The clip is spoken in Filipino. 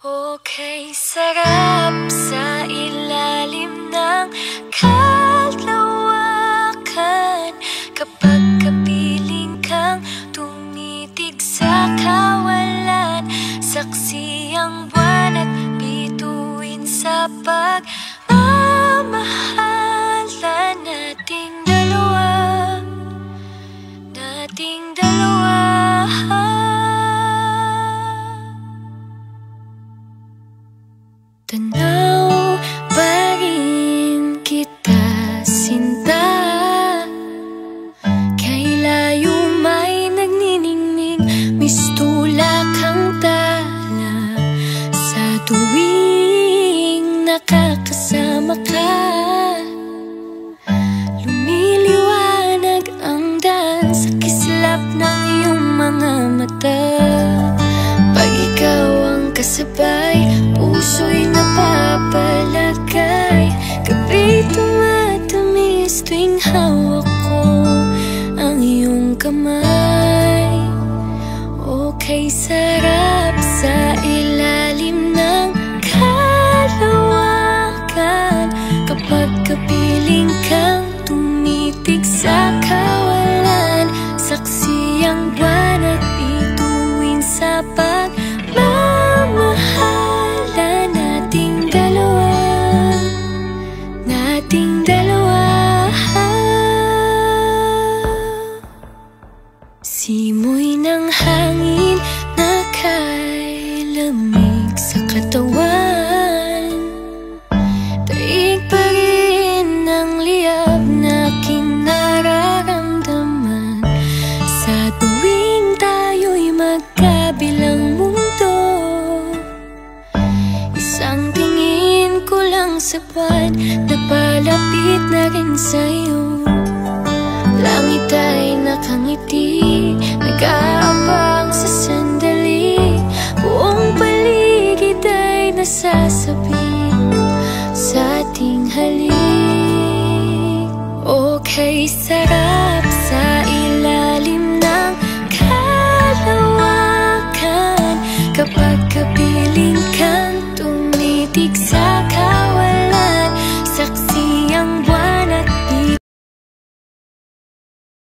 Okay, sarap sa ilalim ng kalawakan kapag kapiling kang tumitig sa kawalan. Saksi ang buwan at bituin sa pagmamahalan nating dalawa, nating dalawa. Tanaw pa rin kita, sinta, kay layo may nagniningning, mistula kang tala sa tuwing nakakasama ka. Lumiliwanag ang daan sa kislap ng iyong mga mata. Pag ikaw ang kasabay, puso'y napapalagay. Gabi tumatamis tuwing hawak ko ang iyong kamay. Okay, sarap sa ilalim ng kalawakan kapag kapiling kang tumitig sa kawalan. Saksi ang buwan at bituin sa pagmamahalan nating dalawa, nating dalawa. Simoy ng hangin na kay lamig sa katawan, taig pa rin ang liyab na aking nararamdaman sa tuwing tayo'y magkabilang mundo. Isang tingin ko lang sa buwan, napalapit na rin sa'yo. Langit ay nakangiti, nag-aabang sa sandali. Buong paligid ay nasasabik sa ating halik. Okay, sarap sa ilalim ng kalawakan kapag kapiling kang tumitig sa